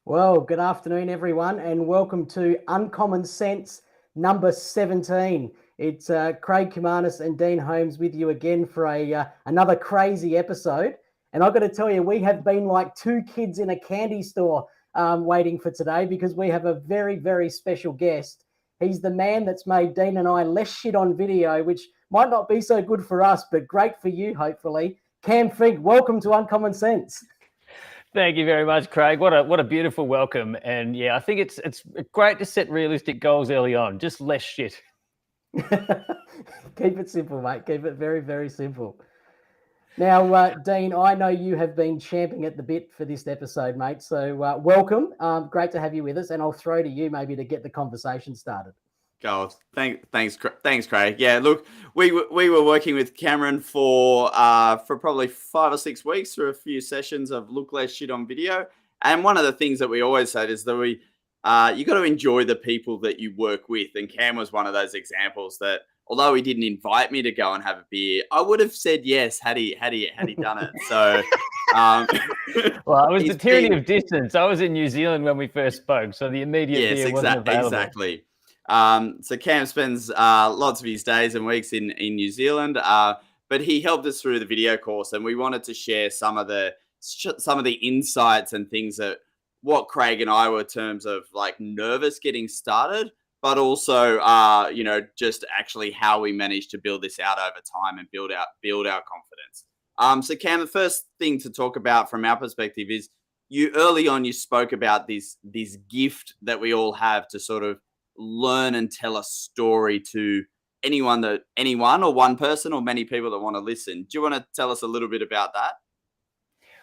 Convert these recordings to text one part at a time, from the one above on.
Well, good afternoon, everyone, and welcome to Uncommon Sense number 17. It's Craig Kimanis and Dean Holmes with you again for another crazy episode. And I've got to tell you, we have been like two kids in a candy store waiting for today because we have a very, very special guest. He's the man that's made Dean and I less shit on video, which might not be so good for us, but great for you, hopefully. Cam Fink, welcome to Uncommon Sense. Thank you very much, Craig. What a beautiful welcome. And yeah, I think it's great to set realistic goals early on. Just less shit. Keep it simple, mate. Keep it very, very simple. Now, Dean, I know you have been champing at the bit for this episode, mate. So welcome. Great to have you with us. And I'll throw to you maybe to get the conversation started. Go. Thanks, Craig. Yeah, look, we were working with Cameron for probably 5 or 6 weeks through a few sessions of look less shit on video. And one of the things that we always said is that you got to enjoy the people that you work with. And Cam was one of those examples that, although he didn't invite me to go and have a beer, I would have said yes had he done it. So, well, it was the tyranny of distance. I was in New Zealand when we first spoke, so the immediate beer wasn't available. Exactly. So Cam spends lots of his days and weeks in New Zealand, but he helped us through the video course, and we wanted to share some of the insights and things that what Craig and I were in terms of like nervous getting started, but also just actually how we managed to build this out over time and build our confidence. So Cam, the first thing to talk about from our perspective is early on you spoke about this gift that we all have to sort of learn and tell a story to anyone or one person or many people that want to listen. Do you want to tell us a little bit about that?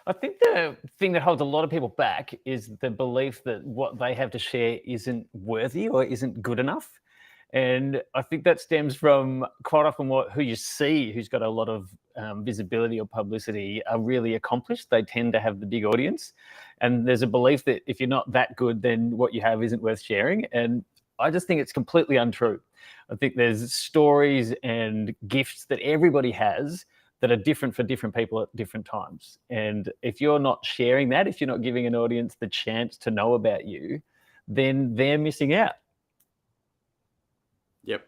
I think the thing that holds a lot of people back is the belief that what they have to share isn't worthy or isn't good enough. And I think that stems from quite often who you see who's got a lot of visibility or publicity are really accomplished. They tend to have the big audience. And there's a belief that if you're not that good, then what you have isn't worth sharing. And I just think it's completely untrue. I think there's stories and gifts that everybody has that are different for different people at different times. And if you're not sharing that, if you're not giving an audience the chance to know about you, then they're missing out. Yep,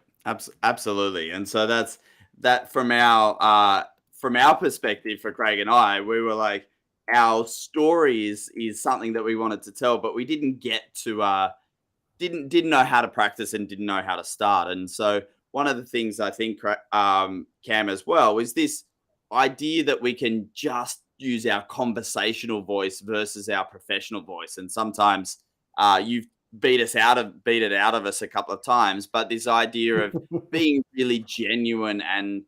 absolutely. And so that's that from our perspective for Craig and I, we were like, our story is something that we wanted to tell, but we didn't get to didn't know how to practice and didn't know how to start. And so one of the things I think, Cam, as well, is this idea that we can just use our conversational voice versus our professional voice. And sometimes you've beat it out of us a couple of times, but this idea of being really genuine and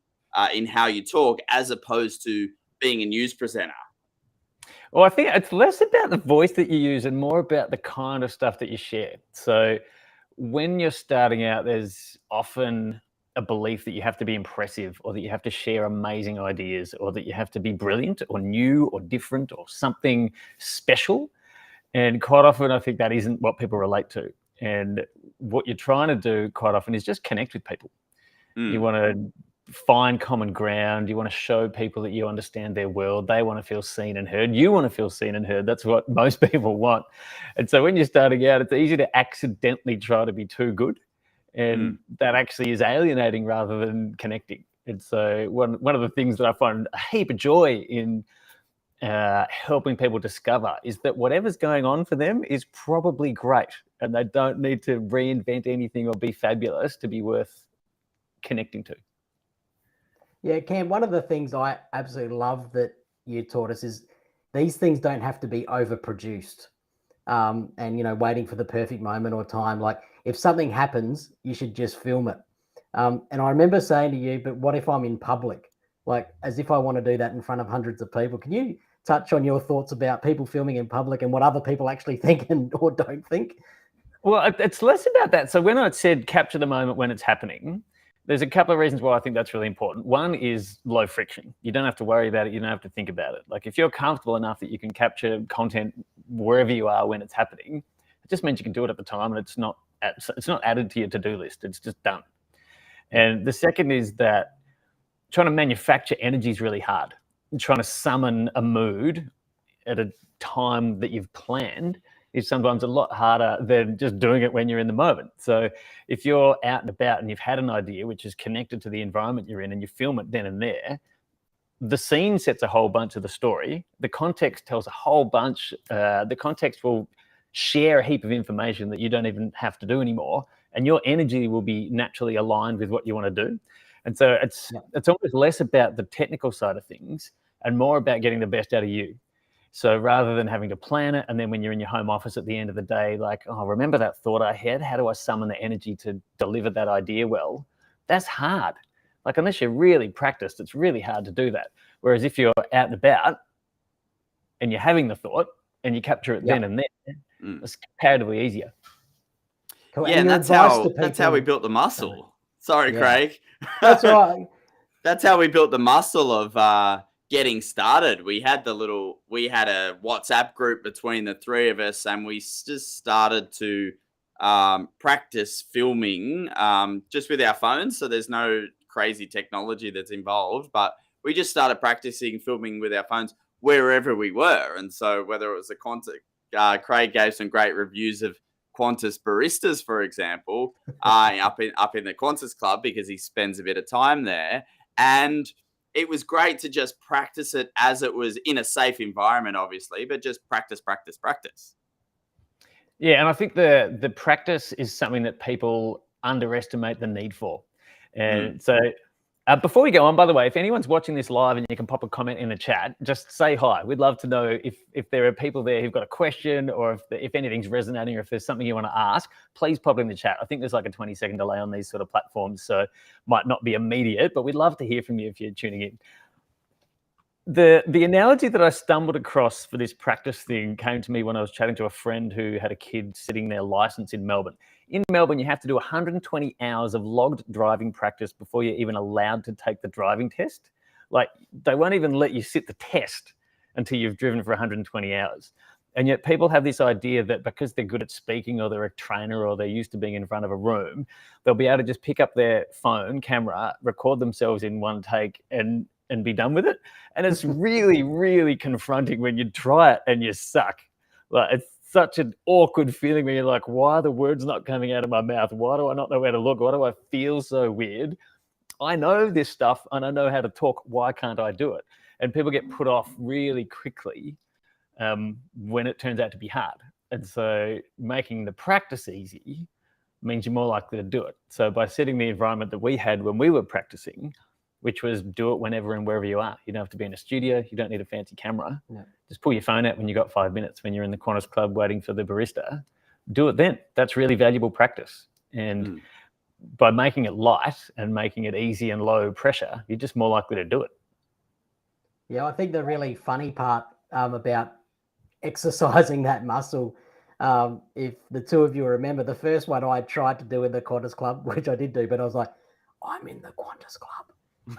in how you talk as opposed to being a news presenter. Well, I think it's less about the voice that you use and more about the kind of stuff that you share. So when you're starting out, there's often a belief that you have to be impressive or that you have to share amazing ideas or that you have to be brilliant or new or different or something special. And quite often, I think that isn't what people relate to. And what you're trying to do quite often is just connect with people. You want to find common ground. You want to show people that you understand their world. They want to feel seen and heard. You want to feel seen and heard. That's what most people want. And so when you're starting out, it's easy to accidentally try to be too good. And that actually is alienating rather than connecting. And so one of the things that I find a heap of joy in helping people discover is that whatever's going on for them is probably great. And they don't need to reinvent anything or be fabulous to be worth connecting to. Yeah, Cam, one of the things I absolutely love that you taught us is these things don't have to be overproduced and, waiting for the perfect moment or time. Like if something happens, you should just film it. And I remember saying to you, but what if I'm in public? Like as if I want to do that in front of hundreds of people. Can you touch on your thoughts about people filming in public and what other people actually think or don't think? Well, it's less about that. So when I said capture the moment when it's happening, there's a couple of reasons why I think that's really important. One is low friction. You don't have to worry about it. You don't have to think about it. Like if you're comfortable enough that you can capture content wherever you are when it's happening, it just means you can do it at the time and it's not added to your to-do list. It's just done. And the second is that trying to manufacture energy is really hard. Trying to summon a mood at a time that you've planned is sometimes a lot harder than just doing it when you're in the moment. So if you're out and about and you've had an idea which is connected to the environment you're in and you film it then and there, the scene sets a whole bunch of the story. The context tells a whole bunch. The context will share a heap of information that you don't even have to do anymore. And your energy will be naturally aligned with what you want to do. And so it's almost less about the technical side of things and more about getting the best out of you. So rather than having to plan it, and then when you're in your home office at the end of the day, like, oh, remember that thought I had? How do I summon the energy to deliver that idea well? That's hard. Like, unless you're really practiced, it's really hard to do that. Whereas if you're out and about and you're having the thought and you capture it then and there, it's comparatively easier. Cool. Yeah, and that's how we built the muscle. Sorry, Craig. That's right. That's how we built the muscle of getting started. We had a WhatsApp group between the three of us, and we just started to practice filming just with our phones. So there's no crazy technology that's involved, but we just started practicing filming with our phones wherever we were. And so whether it was Craig gave some great reviews of Qantas baristas, for example, up in the Qantas Club, because he spends a bit of time there. And it was great to just practice it as it was in a safe environment, obviously, but just practice. Yeah, and I think the practice is something that people underestimate the need for. And so before we go on, by the way, if anyone's watching this live and you can pop a comment in the chat, just say hi. We'd love to know if there are people there who've got a question, or if anything's resonating, or if there's something you want to ask, please pop it in the chat. I think there's like a 20-second delay on these sort of platforms, so it might not be immediate, but we'd love to hear from you if you're tuning in. The analogy that I stumbled across for this practice thing came to me when I was chatting to a friend who had a kid sitting their license in Melbourne. In Melbourne, you have to do 120 hours of logged driving practice before you're even allowed to take the driving test. Like, they won't even let you sit the test until you've driven for 120 hours. And yet people have this idea that because they're good at speaking, or they're a trainer, or they're used to being in front of a room, they'll be able to just pick up their phone camera, record themselves in one take, and be done with it. And it's really, really confronting when you try it and you suck. Like, it's such an awkward feeling when you're like, why are the words not coming out of my mouth? Why do I not know where to look? Why do I feel so weird? I know this stuff and I know how to talk. Why can't I do it? And people get put off really quickly when it turns out to be hard. And so making the practice easy means you're more likely to do it. So by setting the environment that we had when we were practicing, which was do it whenever and wherever you are. You don't have to be in a studio. You don't need a fancy camera. No. Just pull your phone out when you got 5 minutes when you're in the Qantas Club waiting for the barista. Do it then. That's really valuable practice. And by making it light and making it easy and low pressure, you're just more likely to do it. Yeah, I think the really funny part about exercising that muscle, if the two of you remember, the first one I tried to do in the Qantas Club, which I did do, but I was like, I'm in the Qantas Club.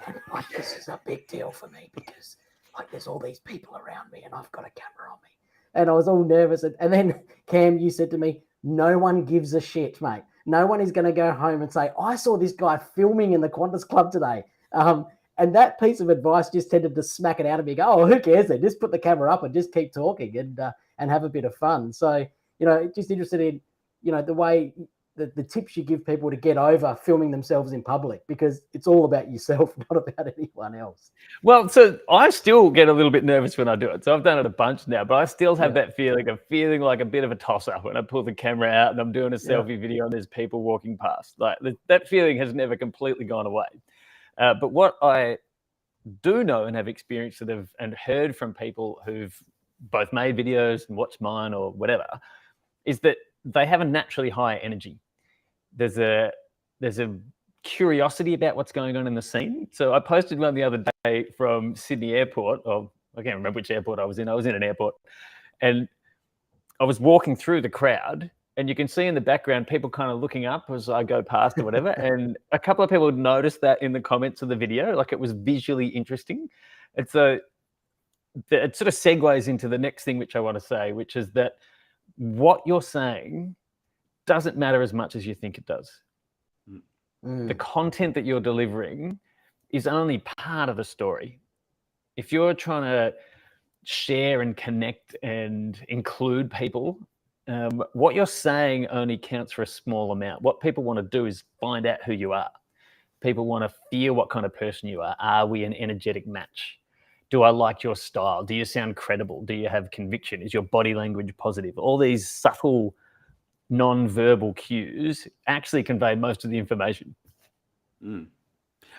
And like, this is a big deal for me because like there's all these people around me and I've got a camera on me. And I was all nervous. And then Cam, you said to me, no one gives a shit, mate. No one is going to go home and say, I saw this guy filming in the Qantas Club today. And that piece of advice just tended to smack it out of me. Go, oh, who cares then? Just put the camera up and just keep talking and have a bit of fun. So, just interested in, the way the tips you give people to get over filming themselves in public, because it's all about yourself, not about anyone else. Well, so I still get a little bit nervous when I do it. So I've done it a bunch now, but I still have that feeling of feeling like a bit of a toss-up when I pull the camera out and I'm doing a selfie video and there's people walking past. Like that feeling has never completely gone away. But what I do know and have experienced and heard from people who've both made videos and watched mine or whatever, is that they have a naturally higher energy. There's a curiosity about what's going on in the scene. So I posted one the other day from Sydney Airport, or I can't remember which airport I was in. I was in an airport, and I was walking through the crowd, and you can see in the background people kind of looking up as I go past or whatever. And a couple of people noticed that in the comments of the video, like it was visually interesting. And so it sort of segues into the next thing which I want to say, which is that what you're saying doesn't matter as much as you think it does. The content that you're delivering is only part of the story. If you're trying to share and connect and include people what you're saying only counts for a small amount. What people want to do is find out who you are. People want to feel what kind of person you are. Are we an energetic match? Do I like your style? Do you sound credible? Do you have conviction? Is your body language positive? All these subtle non-verbal cues actually convey most of the information.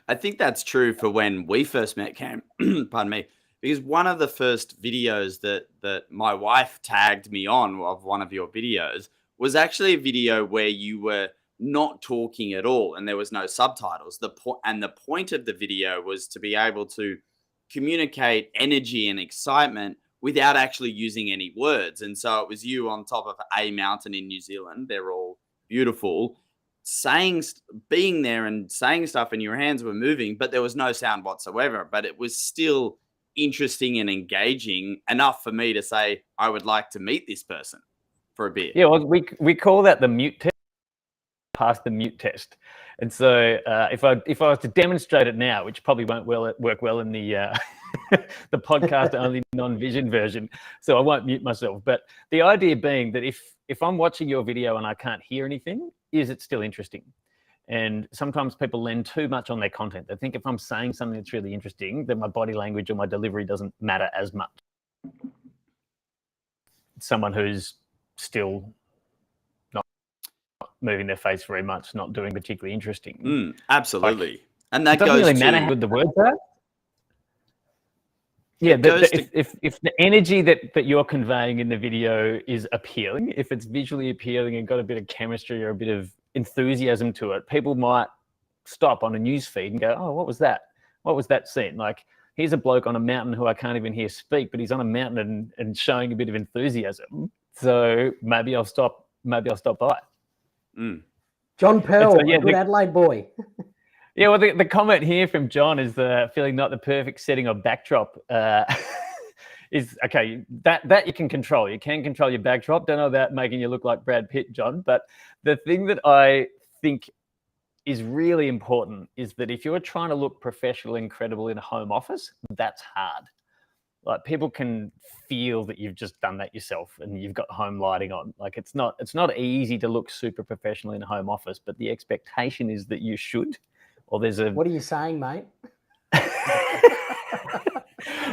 I think that's true for when we first met, Cam. Pardon me. Because one of the first videos that my wife tagged me on of one of your videos was actually a video where you were not talking at all and there was no subtitles. The point of the video was to be able to communicate energy and excitement without actually using any words. And so it was you on top of a mountain in New Zealand. They're all beautiful, being there and saying stuff, and your hands were moving, but there was no sound whatsoever. But it was still interesting and engaging enough for me to say, I would like to meet this person for a bit. Yeah, well, we call that the mute test. Pass the mute test. And so if I was to demonstrate it now, which probably won't work well in the the podcast only non-vision version, so I won't mute myself. But the idea being that if I'm watching your video and I can't hear anything, is it still interesting? And sometimes people lend too much on their content. They think if I'm saying something that's really interesting, then my body language or my delivery doesn't matter as much. Someone who's still not moving their face very much, not doing particularly interesting. Absolutely. Like, and that it doesn't goes really to matter how good the words are. Yeah, if the energy that you're conveying in the video is appealing, if it's visually appealing and got a bit of chemistry or a bit of enthusiasm to it, people might stop on a news feed and go, oh, what was that? What was that scene? Like, here's a bloke on a mountain who I can't even hear speak, but he's on a mountain and showing a bit of enthusiasm. So maybe I'll stop by. John Pearl, a good Adelaide boy. Yeah, well, the comment here from John is feeling not the perfect setting or backdrop is, okay, that you can control. You can control your backdrop. Don't know about making you look like Brad Pitt, John. But the thing that I think is really important is that if you're trying to look professional and credible in a home office, that's hard. Like, people can feel that you've just done that yourself and you've got home lighting on. Like, it's not easy to look super professional in a home office, but the expectation is that you should. Or there's a... What are you saying, mate?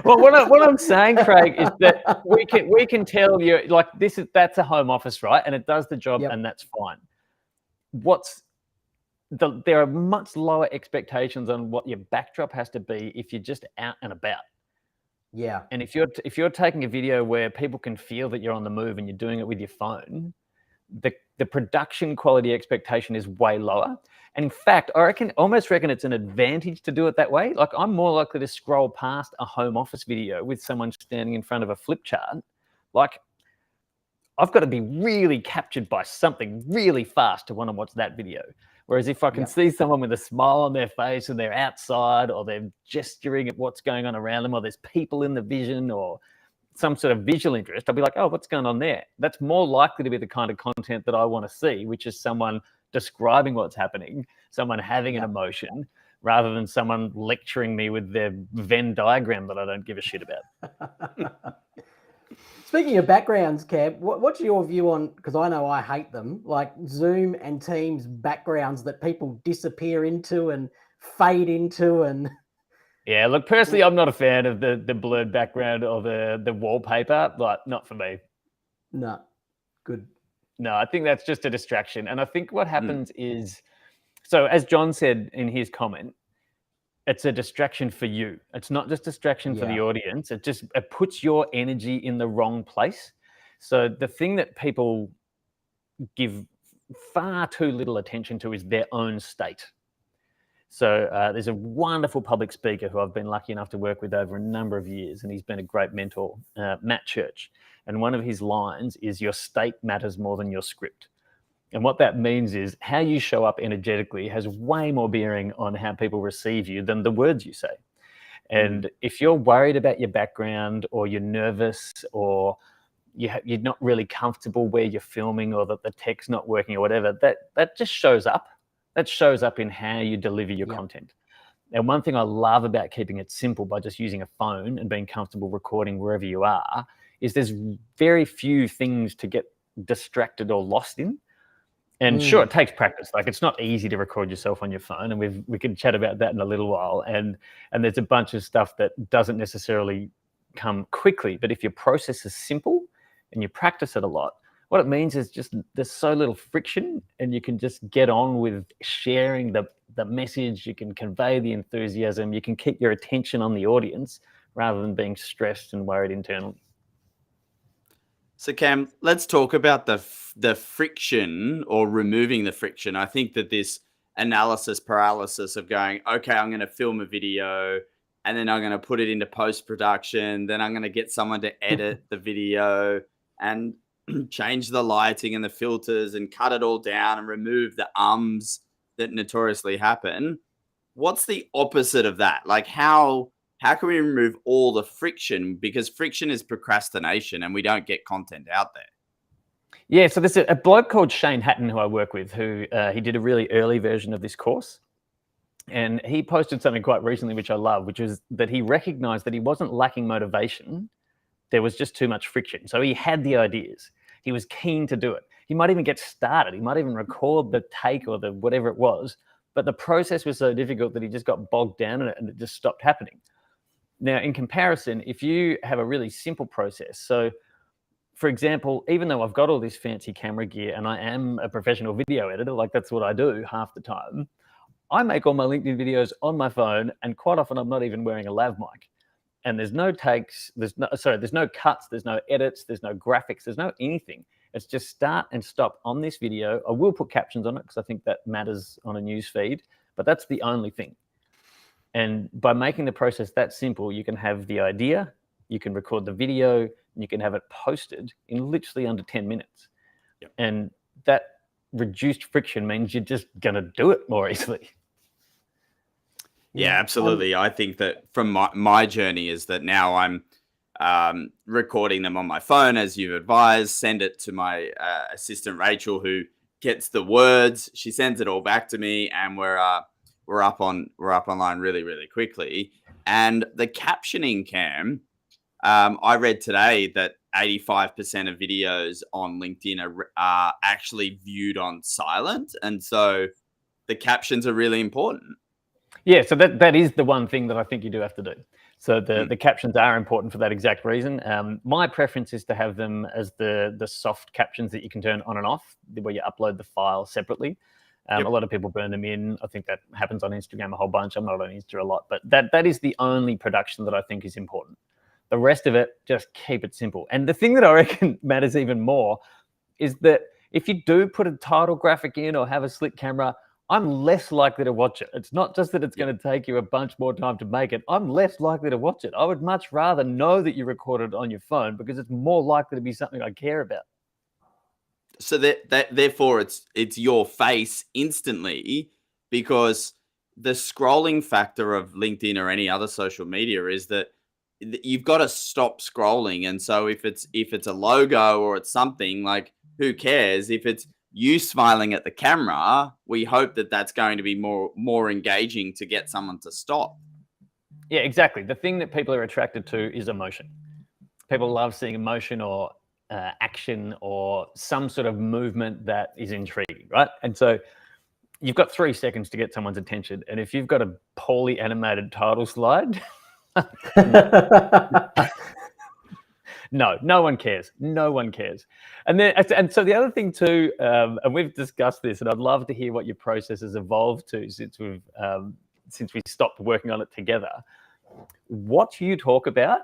Well, what I'm saying, Craig, is that we can tell you, like, that's a home office, right? And it does the job, and that's fine. There are much lower expectations on what your backdrop has to be if you're just out and about. Yeah. And if you're taking a video where people can feel that you're on the move and you're doing it with your phone, the production quality expectation is way lower. And in fact, I almost reckon it's an advantage to do it that way. Like, I'm more likely to scroll past a home office video with someone standing in front of a flip chart. Like, I've got to be really captured by something really fast to want to watch that video. Whereas if I can see someone with a smile on their face and they're outside, or they're gesturing at what's going on around them, or there's people in the vision, or some sort of visual interest, I'll be like, oh, what's going on there? That's more likely to be the kind of content that I want to see, which is someone describing what's happening, someone having an emotion, rather than someone lecturing me with their Venn diagram that I don't give a shit about. Speaking of backgrounds, Cam, what's your view on, because I know I hate them, like Zoom and Teams backgrounds that people disappear into and fade into and... Yeah, look, personally, I'm not a fan of the blurred background or the wallpaper. Like, not for me. No, good. No, I think that's just a distraction. And I think what happens is, so as John said in his comment, it's a distraction for you. It's not just distraction for the audience. It puts your energy in the wrong place. So the thing that people give far too little attention to is their own state. So there's a wonderful public speaker who I've been lucky enough to work with over a number of years, and he's been a great mentor, Matt Church. And one of his lines is, your state matters more than your script. And what that means is how you show up energetically has way more bearing on how people receive you than the words you say. And if you're worried about your background, or you're nervous, or you're not really comfortable where you're filming, or that the tech's not working or whatever, that just shows up. That shows up in how you deliver your content. And one thing I love about keeping it simple by just using a phone and being comfortable recording wherever you are is there's very few things to get distracted or lost in. And sure, it takes practice. Like, it's not easy to record yourself on your phone, and we can chat about that in a little while. And there's a bunch of stuff that doesn't necessarily come quickly, but if your process is simple and you practice it a lot, what it means is just there's so little friction, and you can just get on with sharing the message. You can convey the enthusiasm. You can keep your attention on the audience rather than being stressed and worried internally. So Cam, let's talk about the friction, or removing the friction. I think that this analysis paralysis of going, okay, I'm going to film a video and then I'm going to put it into post-production. Then I'm going to get someone to edit the video and change the lighting and the filters and cut it all down and remove the ums that notoriously happen. What's the opposite of that? Like, how can we remove all the friction? Because friction is procrastination and we don't get content out there. Yeah, so there's a bloke called Shane Hatton who I work with, who he did a really early version of this course. And he posted something quite recently, which I love, which is that he recognized that he wasn't lacking motivation. There was just too much friction. So he had the ideas. He was keen to do it. He might even get started. He might even record the take or the whatever it was. But the process was so difficult that he just got bogged down in it and it just stopped happening. Now, in comparison, if you have a really simple process, so for example, even though I've got all this fancy camera gear and I am a professional video editor, like that's what I do half the time, I make all my LinkedIn videos on my phone, and quite often I'm not even wearing a lav mic. And there's no takes, there's no cuts, there's no edits, there's no graphics, there's no anything. It's just start and stop on this video. I will put captions on it because I think that matters on a news feed, but that's the only thing. And by making the process that simple, you can have the idea, you can record the video, and you can have it posted in literally under 10 minutes. Yep. And that reduced friction means you're just going to do it more easily. Yeah, absolutely. I think that from my journey is that now I'm recording them on my phone, as you've advised, send it to my assistant, Rachel, who gets the words. She sends it all back to me, and we're up online really, really quickly. And the captioning, Cam, I read today that 85% of videos on LinkedIn are actually viewed on silent. And so the captions are really important. Yeah, so that is the one thing that I think you do have to do. So the captions are important for that exact reason. My preference is to have them as the soft captions that you can turn on and off, where you upload the file separately. A lot of people burn them in. I think that happens on Instagram a whole bunch. I'm not on Insta a lot, but that is the only production that I think is important. The rest of it, just keep it simple. And the thing that I reckon matters even more is that if you do put a title graphic in or have a slick camera, I'm less likely to watch it. It's not just that it's going to take you a bunch more time to make it. I'm less likely to watch it. I would much rather know that you recorded on your phone because it's more likely to be something I care about. So therefore, it's your face instantly, because the scrolling factor of LinkedIn or any other social media is that you've got to stop scrolling. And so if it's a logo or it's something, like, who cares? If it's you smiling at the camera, we hope that that's going to be more engaging to get someone to stop. Yeah, exactly. The thing that people are attracted to is emotion. People love seeing emotion or action or some sort of movement that is intriguing, right? And so you've got 3 seconds to get someone's attention. And if you've got a poorly animated title slide, no one cares. No one cares. And so the other thing too, and we've discussed this, and I'd love to hear what your process has evolved to since we stopped working on it together. What you talk about,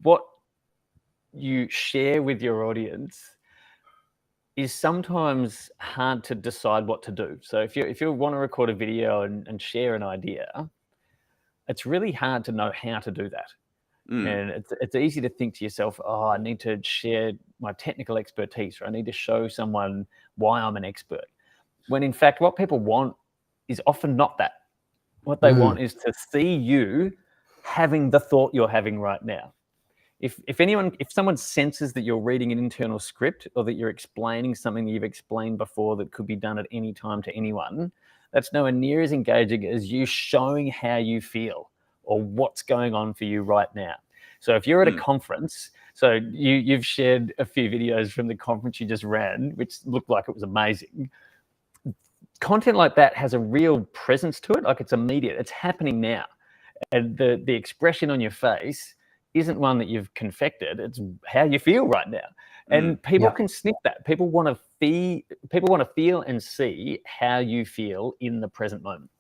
what you share with your audience, is sometimes hard to decide what to do. So if you want to record a video and share an idea, it's really hard to know how to do that. And it's easy to think to yourself, oh, I need to share my technical expertise, or I need to show someone why I'm an expert. When in fact, what people want is often not that. What they want is to see you having the thought you're having right now. If someone senses that you're reading an internal script, or that you're explaining something that you've explained before that could be done at any time to anyone, that's nowhere near as engaging as you showing how you feel or what's going on for you right now. So if you're at a conference, So you've shared a few videos from the conference you just ran, which looked like it was amazing. Content like that has a real presence to it. Like, it's immediate. It's happening now. And the expression on your face isn't one that you've confected. It's how you feel right now. And people can sniff that. People want to feel and see how you feel in the present moment.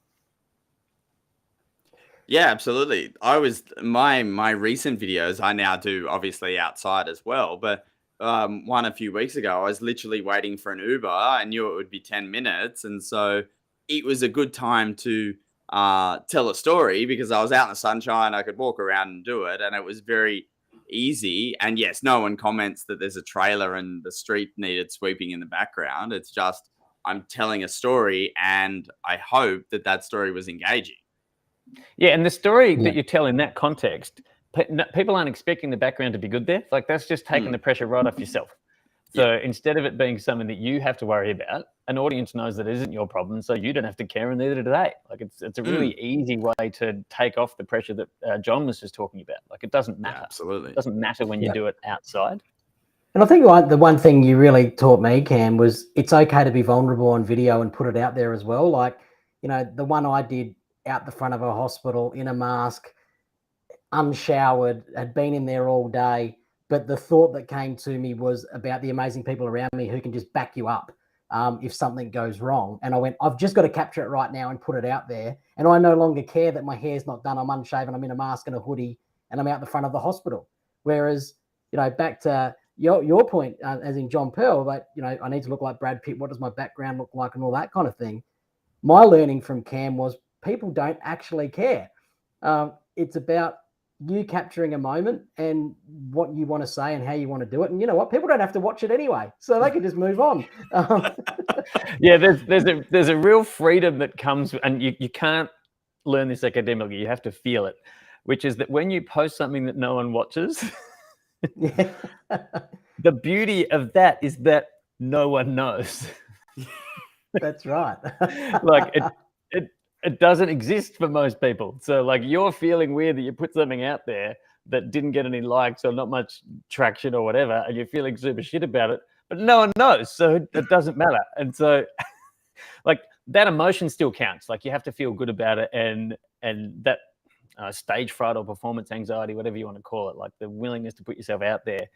Yeah, absolutely. I was my recent videos I now do obviously outside as well, but one a few weeks ago, I was literally waiting for an Uber. I knew it would be 10 minutes, and so it was a good time to tell a story because I was out in the sunshine. I could walk around and do it, and it was very easy. And yes, no one comments that there's a trailer and the street needed sweeping in the background. It's just I'm telling a story, and I hope that that story was engaging. Yeah, and the story that you tell in that context, people aren't expecting the background to be good there. Like, that's just taking the pressure right off yourself. So instead of it being something that you have to worry about, an audience knows that it isn't your problem, so you don't have to care, and neither do they. Like, it's a really easy way to take off the pressure that John was just talking about. Like, it doesn't matter. Yeah, absolutely. It doesn't matter when you do it outside. And I think the one thing you really taught me, Cam, was it's okay to be vulnerable on video and put it out there as well. Like, you know, the one I did out the front of a hospital in a mask, unshowered, had been in there all day. But the thought that came to me was about the amazing people around me who can just back you up if something goes wrong. And I went, I've just got to capture it right now and put it out there. And I no longer care that my hair's not done. I'm unshaven. I'm in a mask and a hoodie, and I'm out the front of the hospital. Whereas, you know, back to your point, as in John Pearl, but, you know, I need to look like Brad Pitt. What does my background look like and all that kind of thing. My learning from Cam was people don't actually care. It's about you capturing a moment and what you want to say and how you want to do it. And you know what? People don't have to watch it anyway, so they can just move on. Yeah, there's a real freedom that comes, and you can't learn this academically. You have to feel it, which is that when you post something that no one watches, the beauty of that is that no one knows. That's right. Like, it doesn't exist for most people. So, like, you're feeling weird that you put something out there that didn't get any likes or not much traction or whatever, and you're feeling super shit about it, but no one knows, so it doesn't matter. And so, like, that emotion still counts. Like, you have to feel good about it, and that stage fright or performance anxiety, whatever you want to call it, like the willingness to put yourself out there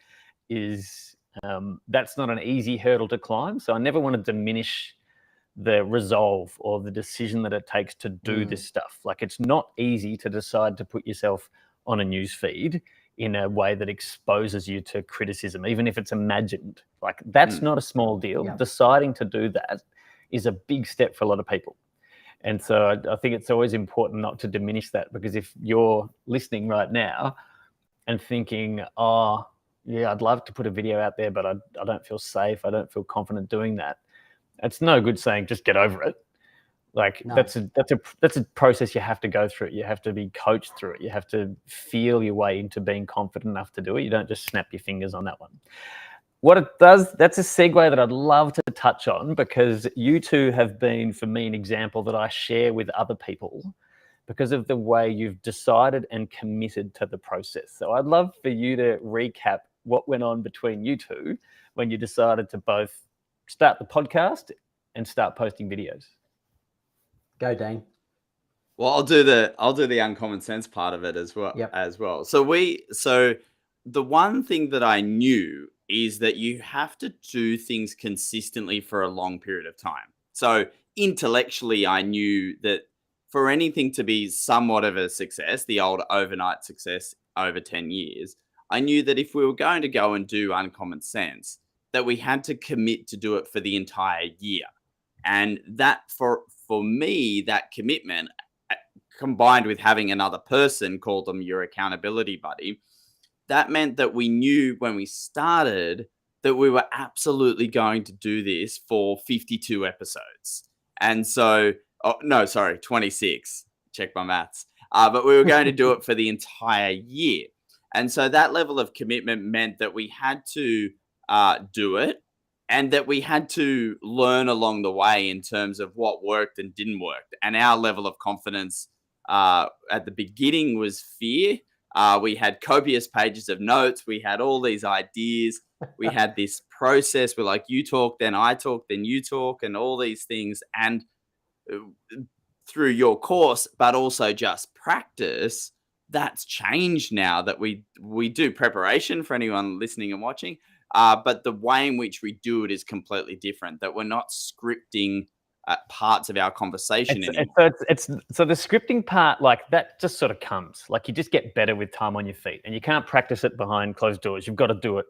is that's not an easy hurdle to climb. So I never want to diminish the resolve or the decision that it takes to do this stuff. Like, it's not easy to decide to put yourself on a news feed in a way that exposes you to criticism, even if it's imagined. Like, that's not a small deal. Yeah. Deciding to do that is a big step for a lot of people. And so I think it's always important not to diminish that, because if you're listening right now and thinking, oh, yeah, I'd love to put a video out there, but I don't feel safe, I don't feel confident doing that, it's no good saying just get over it. Like, no. That's a process you have to go through. You have to be coached through it. You have to feel your way into being confident enough to do it. You don't just snap your fingers on that one. What it does, that's a segue that I'd love to touch on, because you two have been, for me, an example that I share with other people because of the way you've decided and committed to the process. So I'd love for you to recap what went on between you two when you decided to both start the podcast and start posting videos. Go, Dean. Well, I'll do the UncommonCents part of it as well. Yep. As well. So the one thing that I knew is that you have to do things consistently for a long period of time. So intellectually, I knew that for anything to be somewhat of a success, the old overnight success over 10 years, I knew that if we were going to go and do UncommonCents, that we had to commit to do it for the entire year. And that for me, that commitment, combined with having another person, call them your accountability buddy, that meant that we knew when we started that we were absolutely going to do this for 52 episodes. And so, 26. Check my maths. But we were going to do it for the entire year. And so that level of commitment meant that we had to do it, and that we had to learn along the way in terms of what worked and didn't work. And our level of confidence at the beginning was fear, We had copious pages of notes. We had all these ideas. We had this process where like you talk, then I talk, then you talk, and all these things. And through your course, but also just practice, that's changed now that we do preparation for anyone listening and watching. But the way in which we do it is completely different, that we're not scripting parts of our conversation anymore. So the scripting part, like that just sort of comes, like you just get better with time on your feet, and you can't practice it behind closed doors. You've got to do it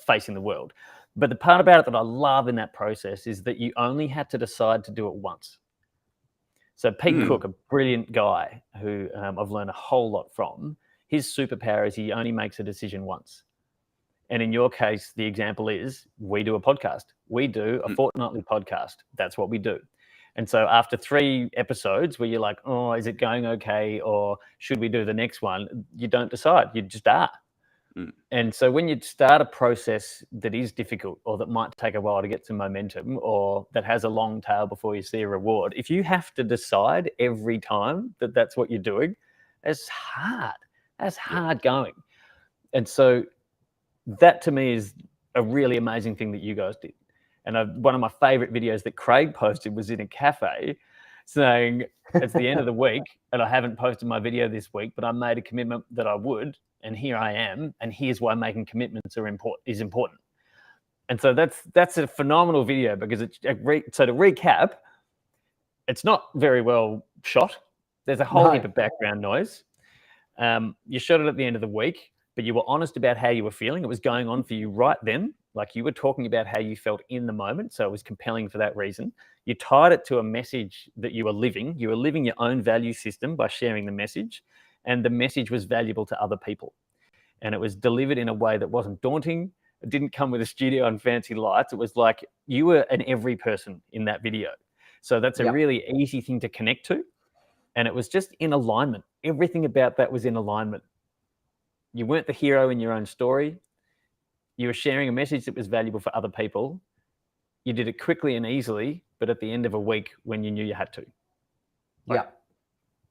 facing the world. But the part about it that I love in that process is that you only had to decide to do it once. So Pete Cook, a brilliant guy who I've learned a whole lot from, his superpower is he only makes a decision once. And in your case, the example is we do a podcast. We do a fortnightly podcast. That's what we do. And so after 3 episodes where you're like, oh, is it going okay? Or should we do the next one? You don't decide. You just are. And so when you start a process that is difficult or that might take a while to get some momentum or that has a long tail before you see a reward, if you have to decide every time that that's what you're doing, it's hard. That's hard going. And so that to me is a really amazing thing that you guys did. And one of my favorite videos that Craig posted was in a cafe saying it's the end of the week and I haven't posted my video this week, but I made a commitment that I would. And here I am, and here's why making commitments is important. And so that's a phenomenal video because so to recap, it's not very well shot. There's a whole heap of background noise. You shot it at the end of the week, but you were honest about how you were feeling. It was going on for you right then. Like you were talking about how you felt in the moment. So it was compelling for that reason. You tied it to a message that you were living. You were living your own value system by sharing the message. And the message was valuable to other people. And it was delivered in a way that wasn't daunting. It didn't come with a studio and fancy lights. It was like you were an every person in that video. So that's a really easy thing to connect to. And it was just in alignment. Everything about that was in alignment. You weren't the hero in your own story. You were sharing a message that was valuable for other people. You did it quickly and easily, but at the end of a week when you knew you had to.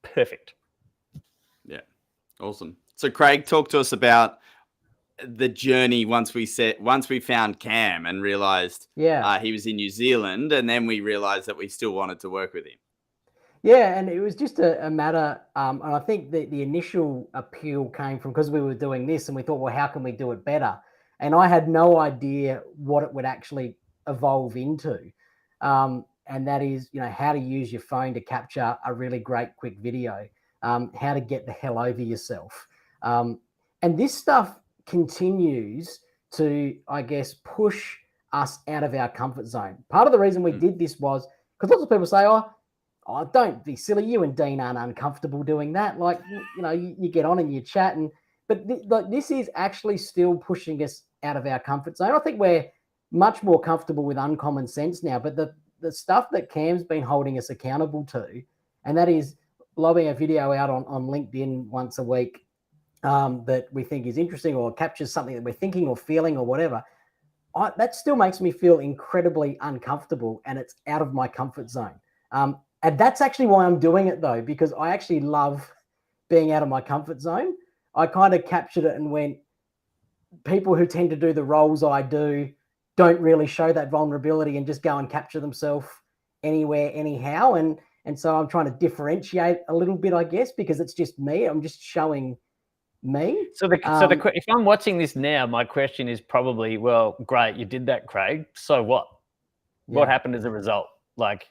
Perfect. Yeah. Awesome. So Craig, talk to us about the journey once we found Cam and realized he was in New Zealand, and then we realized that we still wanted to work with him. Yeah, and it was just a matter, and I think the initial appeal came from because we were doing this and we thought, well, how can we do it better? And I had no idea what it would actually evolve into. And that is, how to use your phone to capture a really great quick video, how to get the hell over yourself. And this stuff continues to, I guess, push us out of our comfort zone. Part of the reason we did this was because lots of people say, oh, don't be silly. You and Dean aren't uncomfortable doing that. Like, you get on and you chat. But this is actually still pushing us out of our comfort zone. I think we're much more comfortable with Uncommon Sense now. But the stuff that Cam's been holding us accountable to, and that is lobbing a video out on LinkedIn once a week that we think is interesting or captures something that we're thinking or feeling or whatever, that still makes me feel incredibly uncomfortable and it's out of my comfort zone. And that's actually why I'm doing it, though, because I actually love being out of my comfort zone. I kind of captured it and went, people who tend to do the roles I do don't really show that vulnerability and just go and capture themselves anywhere, anyhow. And so I'm trying to differentiate a little bit, I guess, because it's just me. I'm just showing me. So if I'm watching this now, my question is probably, well, great, you did that, Craig. So what? Yeah. What happened as a result? Like,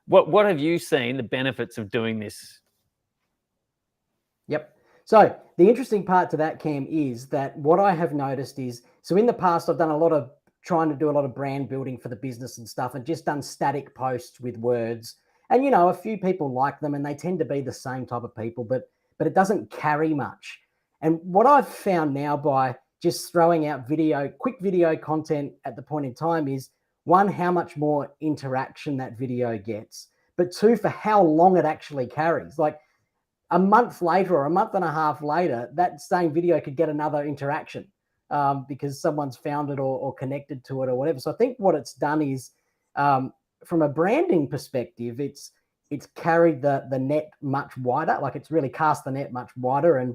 what have you seen the benefits of doing this? Yep. So the interesting part to that, Cam, is that what I have noticed is, so in the past, I've done trying to do a lot of brand building for the business and stuff, and just done static posts with words. And, a few people like them and they tend to be the same type of people, but it doesn't carry much. And what I've found now by just throwing out quick video content at the point in time is, one, how much more interaction that video gets, but two, for how long it actually carries. Like a month later or a month and a half later, that same video could get another interaction because someone's found it or connected to it or whatever. So I think what it's done is, from a branding perspective, it's carried the net much wider. Like it's really cast the net much wider. And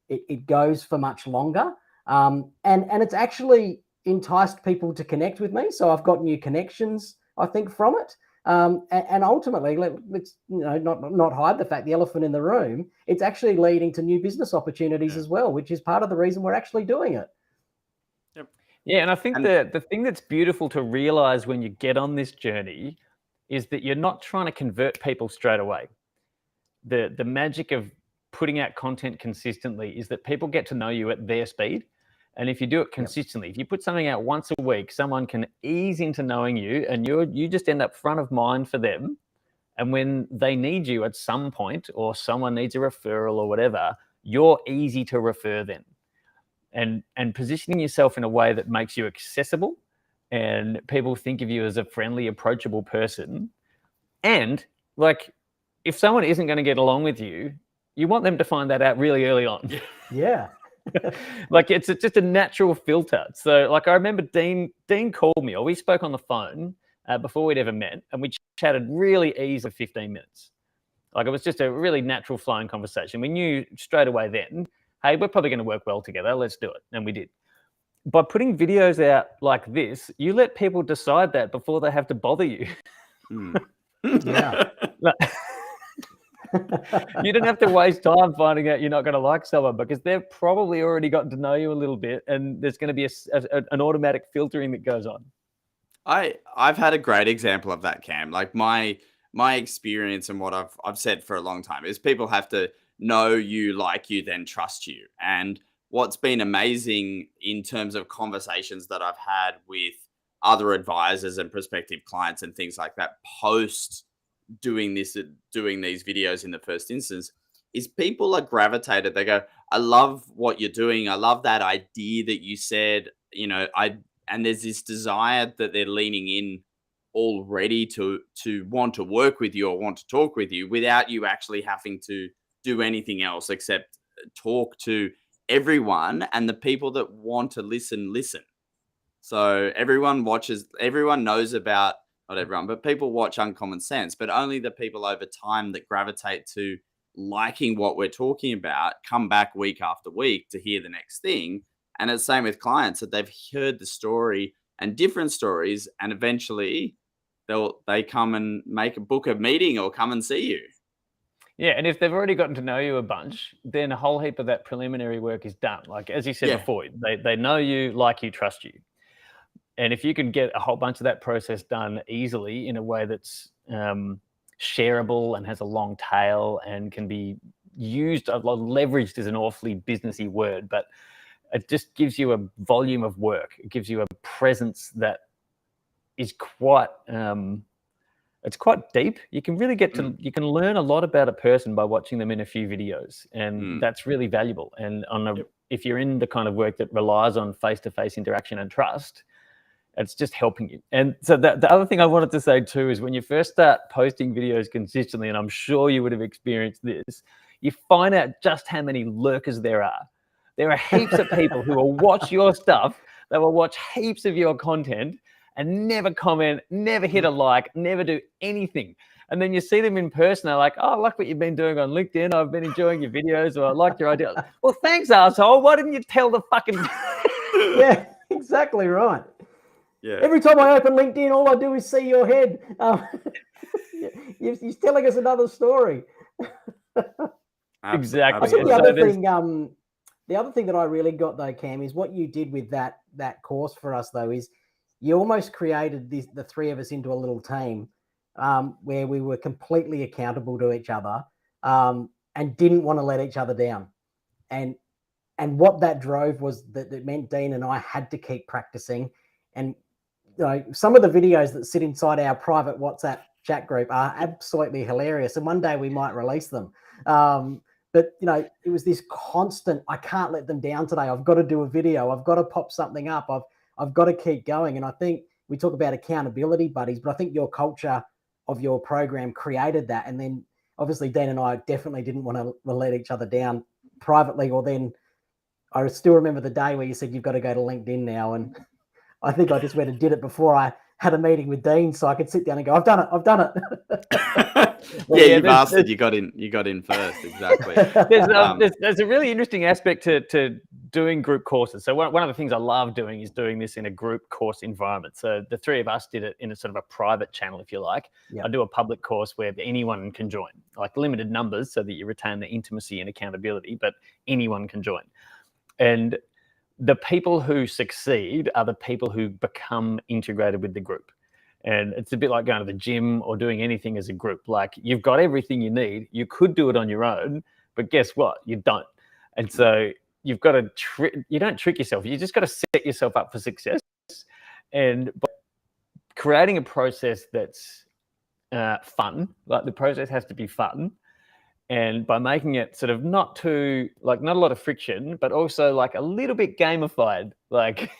it goes for much longer. And it's actually enticed people to connect with me. So I've got new connections, I think, from it. And ultimately, let's not hide the fact, the elephant in the room, it's actually leading to new business opportunities as well, which is part of the reason we're actually doing it. Yep. Yeah, and I think the thing that's beautiful to realize when you get on this journey is that you're not trying to convert people straight away. The magic of putting out content consistently is that people get to know you at their speed. And if you do it consistently, if you put something out once a week, someone can ease into knowing you, and you just end up front of mind for them. And when they need you at some point, or someone needs a referral or whatever, you're easy to refer them. And positioning yourself in a way that makes you accessible, and people think of you as a friendly, approachable person. And like, if someone isn't going to get along with you, you want them to find that out really early on. Yeah. Like, it's just a natural filter. So like, I remember Dean called me, or we spoke on the phone before we'd ever met, and we chatted really easy for 15 minutes. Like, it was just a really natural flowing conversation. We knew straight away then, hey, we're probably going to work well together. Let's do it. And we did. By putting videos out like this, you let people decide that before they have to bother you. Yeah. You don't have to waste time finding out you're not going to like someone, because they've probably already gotten to know you a little bit, and there's going to be an automatic filtering that goes on. I've had a great example of that, Cam. Like, my experience and what I've said for a long time is people have to know you, like you, then trust you. And what's been amazing in terms of conversations that I've had with other advisors and prospective clients and things like that post doing these videos in the first instance, is people are gravitated. They go, I love what you're doing. I love that idea that you said, and there's this desire that they're leaning in already to want to work with you or want to talk with you without you actually having to do anything else except talk to everyone, and the people that want to listen. So everyone knows about, not everyone, but people watch Uncommon Sense, but only the people over time that gravitate to liking what we're talking about come back week after week to hear the next thing. And it's the same with clients, that they've heard the story and different stories, and eventually they come and book a meeting or come and see you. Yeah, and if they've already gotten to know you a bunch, then a whole heap of that preliminary work is done. Like, as you said before, they know you, like you, trust you. And if you can get a whole bunch of that process done easily in a way that's shareable and has a long tail and can be used, leveraged is an awfully businessy word, but it just gives you a volume of work. It gives you a presence that is quite, it's quite deep. You can really you can learn a lot about a person by watching them in a few videos, and that's really valuable. And if you're in the kind of work that relies on face-to-face interaction and trust, it's just helping you. And so the other thing I wanted to say too is, when you first start posting videos consistently, and I'm sure you would have experienced this, you find out just how many lurkers there are. There are heaps of people who will watch your stuff, they will watch heaps of your content and never comment, never hit a like, never do anything. And then you see them in person, they're like, oh, I like what you've been doing on LinkedIn. I've been enjoying your videos, or I like your idea. Well, thanks, asshole. Why didn't you tell the fucking... Yeah, exactly right. Yeah. Every time I open LinkedIn, all I do is see your head. You're telling us another story. Exactly. I think the other thing that I really got though, Cam, is what you did with that course for us though, is you almost created the three of us into a little team where we were completely accountable to each other and didn't want to let each other down. And what that drove was that it meant Dean and I had to keep practicing. And some of the videos that sit inside our private WhatsApp chat group are absolutely hilarious. And one day we might release them. But, it was this constant, I can't let them down today. I've got to do a video. I've got to pop something up. I've got to keep going. And I think we talk about accountability buddies, but I think your culture of your program created that. And then obviously Dean and I definitely didn't want to let each other down privately. Or then I still remember the day where you said, you've got to go to LinkedIn now. And I think I just went and did it before I had a meeting with Dean, so I could sit down and go, I've done it. Yeah, you bastard. You got in first. Exactly. There's a really interesting aspect to doing group courses. So one of the things I love doing is doing this in a group course environment. So the three of us did it in a sort of a private channel, if you like. Yep. I do a public course where anyone can join, like limited numbers so that you retain the intimacy and accountability, but anyone can join. And the people who succeed are the people who become integrated with the group. And it's a bit like going to the gym or doing anything as a group. Like, you've got everything you need. You could do it on your own, but guess what? You don't. And so you've got to you don't trick yourself. You just got to set yourself up for success. And by creating a process that's fun, like the process has to be fun. And by making it sort of not a lot of friction, but also like a little bit gamified, like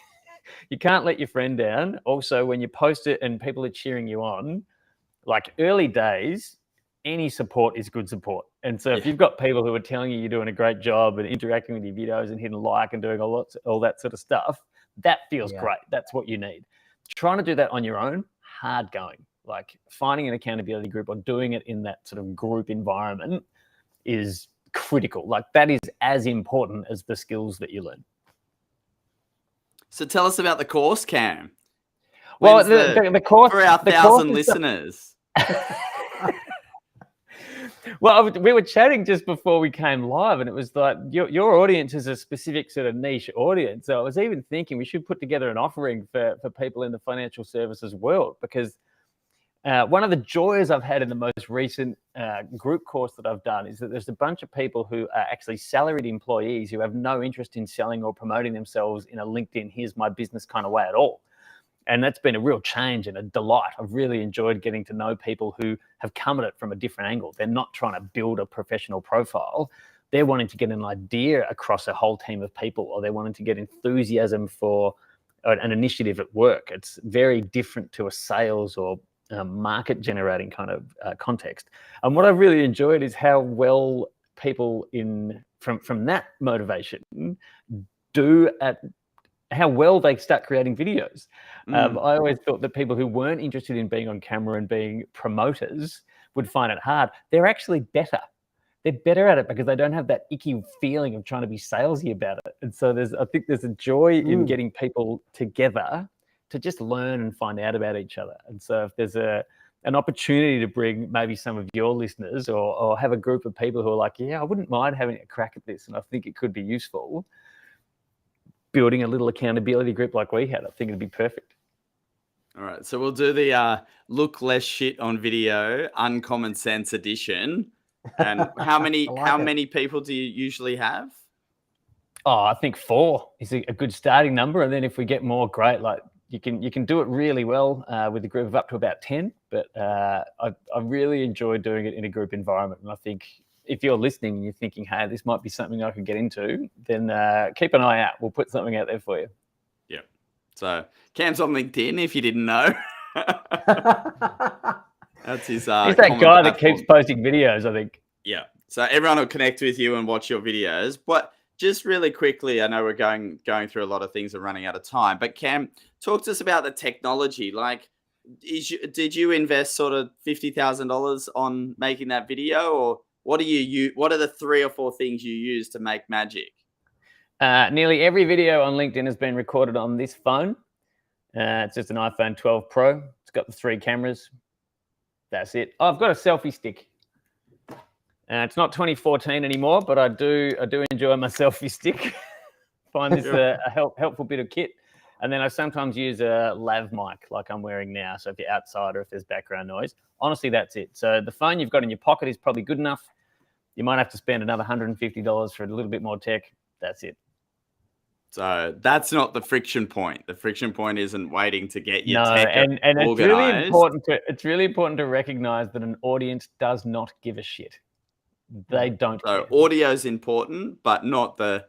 you can't let your friend down. Also, when you post it and people are cheering you on, like early days, any support is good support. And so if you've got people who are telling you you're doing a great job and interacting with your videos and hitting like and doing all that sort of stuff, that feels great. That's what you need. Trying to do that on your own, hard going. Like finding an accountability group or doing it in that sort of group environment is critical. Like that is as important as the skills that you learn. So tell us about the course, Cam. Well, the course for our 1,000 listeners. Well, we were chatting just before we came live, and it was like your audience is a specific sort of niche audience. So I was even thinking we should put together an offering for people in the financial services world, because one of the joys I've had in the most recent group course that I've done is that there's a bunch of people who are actually salaried employees who have no interest in selling or promoting themselves in a LinkedIn, here's my business kind of way at all. And that's been a real change and a delight. I've really enjoyed getting to know people who have come at it from a different angle. They're not trying to build a professional profile. They're wanting to get an idea across a whole team of people, or they're wanting to get enthusiasm for an initiative at work. It's very different to a sales or market generating kind of context. And what I've really enjoyed is how well people from that motivation do at how well they start creating videos. I always thought that people who weren't interested in being on camera and being promoters would find it hard. They're actually better. They're better at it because they don't have that icky feeling of trying to be salesy about it. And so I think there's a joy in getting people together to just learn and find out about each other. And so if there's an opportunity to bring maybe some of your listeners or have a group of people who are like, yeah, I wouldn't mind having a crack at this and I think it could be useful, building a little accountability group like we had, I think it'd be perfect. All right, so we'll do the look less shit on video UncommonCents edition. And how many people do you usually have? Oh, I think 4 is a good starting number, and then if we get more, great. Like you can do it really well with a group of up to about 10. But I really enjoy doing it in a group environment, and I think if you're listening and you're thinking, hey, this might be something I could get into, then keep an eye out. We'll put something out there for you. Yeah. So Cam's on LinkedIn, if you didn't know. That's his. He's that guy that keeps posting videos, I think. Yeah. So everyone will connect with you and watch your videos. But just really quickly, I know we're going through a lot of things and running out of time. But Cam, talk to us about the technology. Like, did you invest sort of $50,000 on making that video, or what are the 3 or 4 things you use to make magic? Nearly every video on LinkedIn has been recorded on this phone. It's just an iPhone 12 Pro. It's got the 3 cameras. That's it. Oh, I've got a selfie stick. It's not 2014 anymore, but I do enjoy my selfie stick. Find this a helpful bit of kit. And then I sometimes use a lav mic like I'm wearing now. So if you're outside or if there's background noise, honestly, that's it. So the phone you've got in your pocket is probably good enough. You might have to spend another $150 for a little bit more tech. That's it. So that's not the friction point. The friction point isn't waiting to get your tech and organized. It's really important to recognize that an audience does not give a shit. They don't. So audio is important, but not the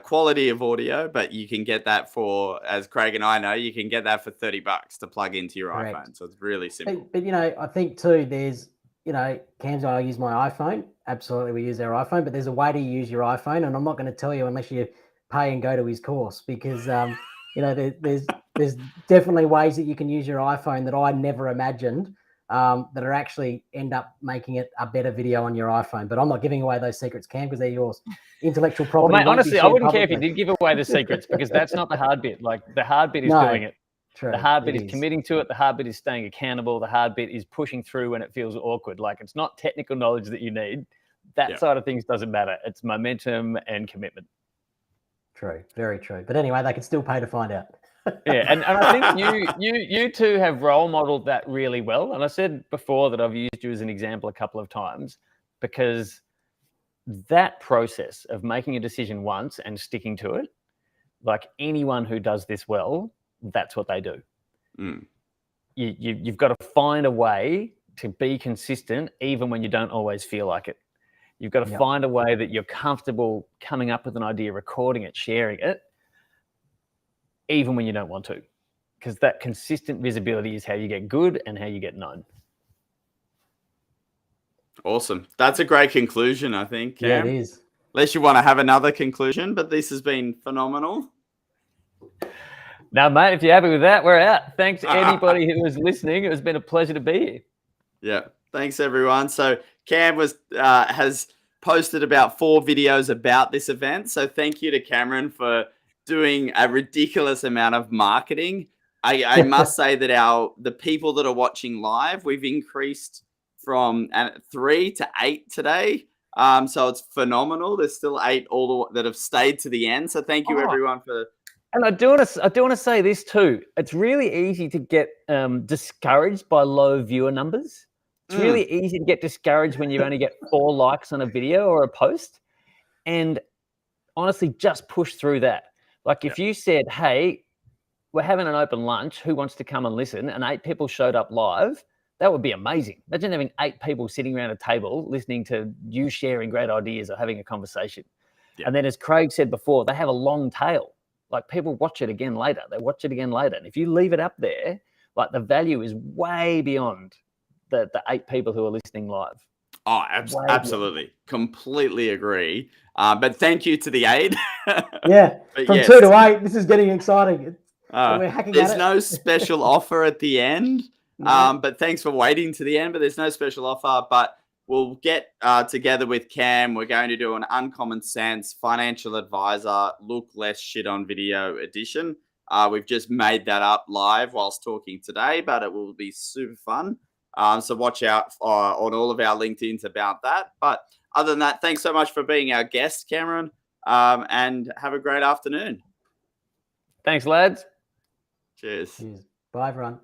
quality of audio. But you can get that for, as Craig and I know, you can get that for $30 to plug into your iPhone. So it's really simple. But I think too, there's, Cam's I use my iPhone. Absolutely, we use our iPhone. But there's a way to use your iPhone, and I'm not going to tell you unless you pay and go to his course, because there's definitely ways that you can use your iPhone that I never imagined that are actually end up making it a better video on your iPhone. But I'm not giving away those secrets, Cam, because they're yours. Intellectual property. Well, mate, won't be honestly, I shared wouldn't care if you publicly. did give away the secrets, because that's not the hard bit. Like, the hard bit is No, doing it. True, the hard bit it is committing to it. The hard bit is staying accountable. The hard bit is pushing through when it feels awkward. Like, it's not technical knowledge that you need. That side of things doesn't matter. It's momentum and commitment. True, very true. But anyway, they can still pay to find out. Yeah, and I think you two have role modeled that really well. And I said before that I've used you as an example a couple of times, because that process of making a decision once and sticking to it, like anyone who does this well, that's what they do. You've got to find a way to be consistent even when you don't always feel like it. You've got to find a way that you're comfortable coming up with an idea, recording it, sharing it, even when you don't want to, because that consistent visibility is how you get good and how you get known. Awesome. That's a great conclusion, I think, Cam. Yeah, it is. Unless you want to have another conclusion, but this has been phenomenal. Now, mate, if you're happy with that, we're out. Thanks to anybody who was listening. It has been a pleasure to be here. Yeah. Thanks, everyone. So Cam has posted about 4 videos about this event. So thank you to Cameron for doing a ridiculous amount of marketing. I must say that the people that are watching live, we've increased from 3 to 8 today. So it's phenomenal. There's still 8 that have stayed to the end. So thank you, everyone, for. And I do want to say this too. It's really easy to get discouraged by low viewer numbers. It's really easy to get discouraged when you only get 4 likes on a video or a post. And honestly, just push through that. Like, if you said, hey, we're having an open lunch, who wants to come and listen? And 8 people showed up live. That would be amazing. Imagine having 8 people sitting around a table listening to you sharing great ideas or having a conversation. Yeah. And then, as Craig said before, they have a long tail. Like, people watch it again later. They watch it again later. And if you leave it up there, like, the value is way beyond the 8 people who are listening live. Oh, absolutely. Completely agree. But thank you to the 8. Yeah. From 2 to 8, this is getting exciting. So we're hacking there's no special offer at the end. No. But thanks for waiting to the end. But there's no special offer. But we'll get together with Cam. We're going to do an Uncommon Sense Financial Advisor Look Less Shit on Video edition. We've just made that up live whilst talking today, but it will be super fun. So watch out on all of our LinkedIns about that. But other than that, thanks so much for being our guest, Cameron, and have a great afternoon. Thanks, lads. Cheers. Bye, everyone.